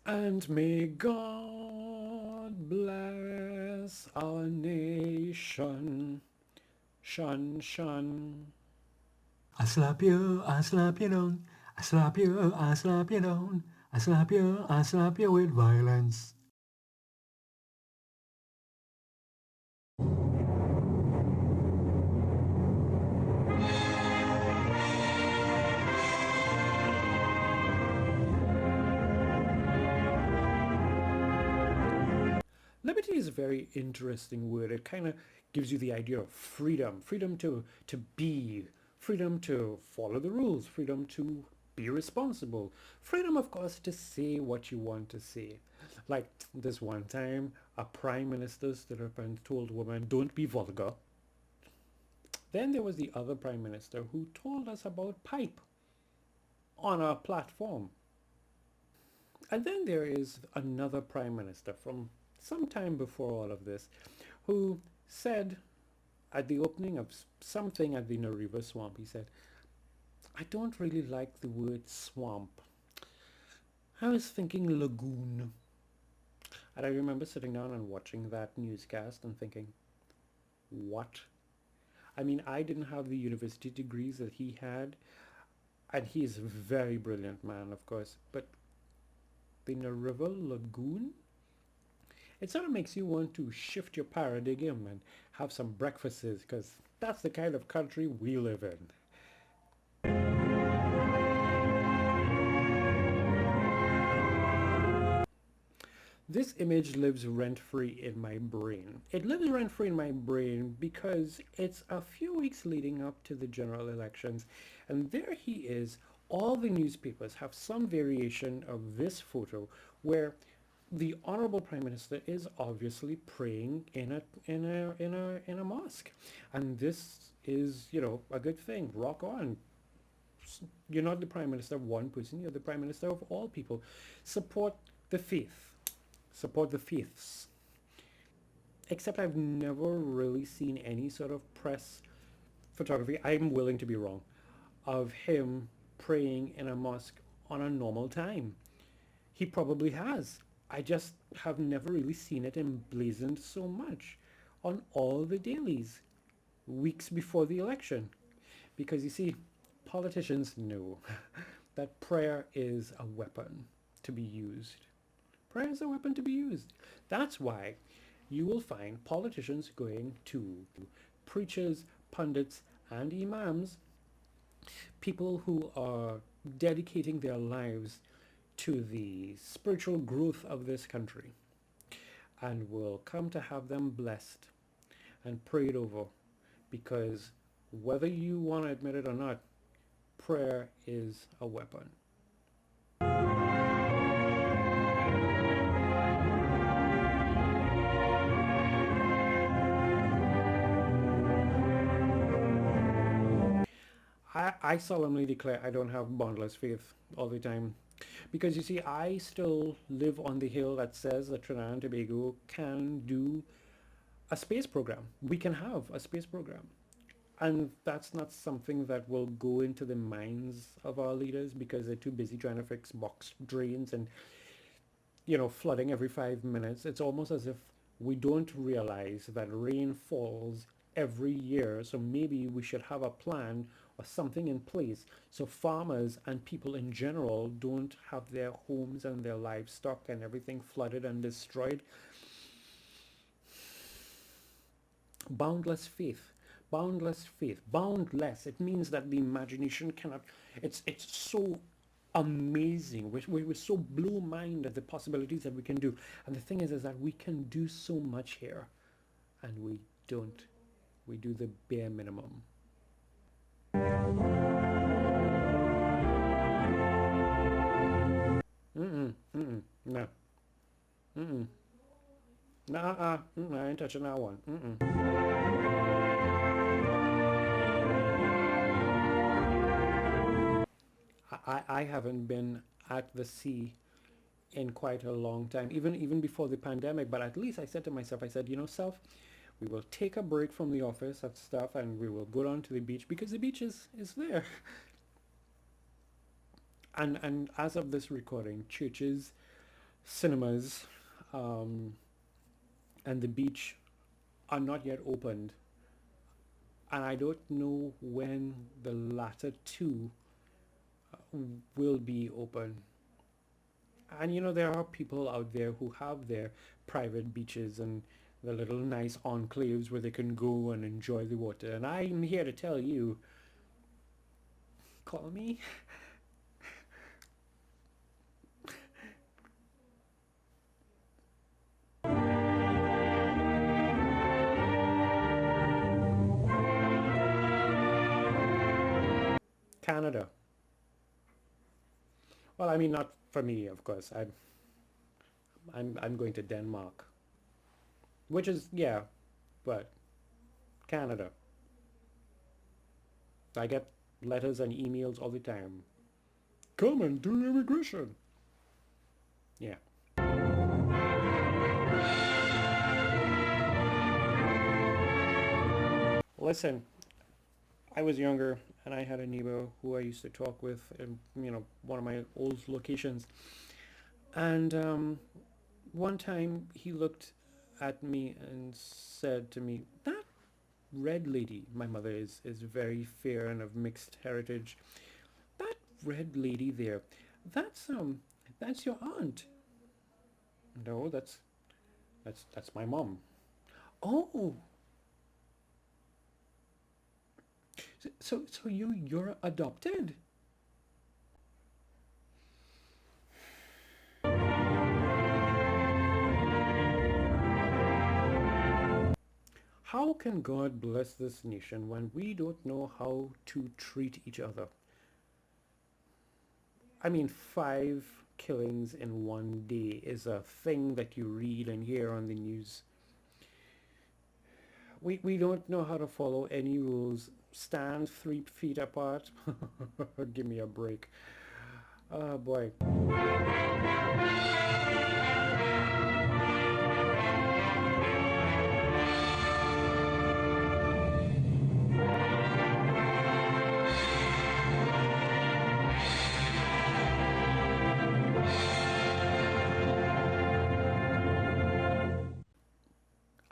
And may God bless our nation. Shun, shun. I slap you, I slap you down. I slap you, I slap you down. I slap you with violence. Liberty is a very interesting word. It kind of gives you the idea of freedom, freedom to be, freedom to follow the rules, freedom to be responsible, freedom, of course, to say what you want to say. Like this one time, a prime minister stood up and told a woman, "Don't be vulgar." Then there was the other prime minister who told us about pipe on our platform. And then there is another prime minister from some time before all of this who said at the opening of something at the Nariva swamp, he said, "I don't really like the word swamp. I was thinking lagoon." And I remember sitting down and watching that newscast and thinking, what? I mean, I didn't have the university degrees that he had, and he is a very brilliant man, of course, but the Nariva lagoon? It sort of makes you want to shift your paradigm and have some breakfasts, because that's the kind of country we live in. This image lives rent-free in my brain. It lives rent-free in my brain because it's a few weeks leading up to the general elections, and there he is. All the newspapers have some variation of this photo where the honorable prime minister is obviously praying in a mosque, and this is, a good thing. Rock on. You're not the prime minister of one person, you're the prime minister of all people. Support the faith, support the faiths. Except I've never really seen any sort of press photography, I'm willing to be wrong, of him praying in a mosque on a normal time. He probably has. I just have never really seen it emblazoned so much on all the dailies weeks before the election. Because you see, politicians know that prayer is a weapon to be used. Prayer is a weapon to be used. That's why you will find politicians going to preachers, pundits, and imams, people who are dedicating their lives to the spiritual growth of this country, and will come to have them blessed and prayed over, because whether you want to admit it or not, prayer is a weapon. I solemnly declare I don't have boundless faith all the time. Because you see, I still live on the hill that says that Trinidad and Tobago can do a space program. We can have a space program. And that's not something that will go into the minds of our leaders because they're too busy trying to fix box drains and, flooding every 5 minutes. It's almost as if we don't realize that rain falls every year. So maybe we should have a plan or something in place so farmers and people in general don't have their homes and their livestock and everything flooded and destroyed. Boundless faith. Boundless faith. Boundless. It means that the imagination cannot. It's so amazing. We're so blow mind at the possibilities that we can do. And the thing is that we can do so much here, and we don't. We do the bare minimum. Mm-mm, mm-mm, no. Mm-mm. Nah, mm-mm, I ain't touching that one. Mm-mm. I haven't been at the sea in quite a long time, even before the pandemic. But at least I said to myself, I said, self, we will take a break from the office and stuff, and we will go down to the beach because the beach is there. And as of this recording, churches cinemas um, and the beach are not yet opened, and I don't know when the latter two will be open. And there are people out there who have their private beaches and the little nice enclaves where they can go and enjoy the water. And I'm here to tell you, call me. Canada. Well, I mean, not for me, of course. I'm going to Denmark, which is, yeah, but Canada. I get letters and emails all the time. Come and do immigration. Yeah. Listen, I was younger and I had a neighbor who I used to talk with in, one of my old locations. And one time he looked at me and said to me, "That red lady, my mother is very fair and of mixed heritage. That red lady there, that's your aunt." "No, that's my mom." "Oh, so you're adopted?" How can God bless this nation when we don't know how to treat each other? I mean, 5 killings in one day is a thing that you read and hear on the news. We don't know how to follow any rules. Stand 3 feet apart. Give me a break. Oh boy.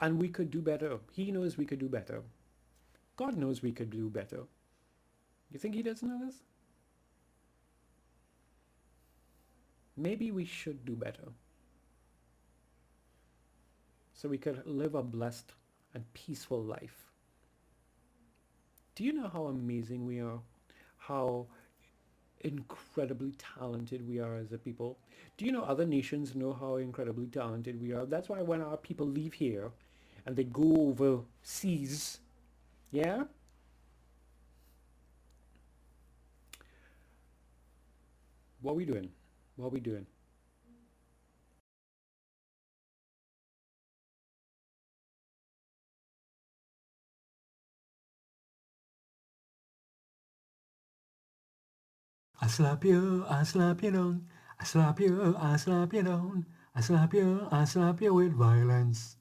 And we could do better. He knows we could do better. God knows we could do better. You think he doesn't know this? Maybe we should do better so we could live a blessed and peaceful life. Do you know how amazing we are? How incredibly talented we are as a people? Do you know other nations know how incredibly talented we are? That's why when our people leave here and they go overseas, yeah? What are we doing? What are we doing? I slap you, I slap you down. I slap you, I slap you down. I slap you with violence.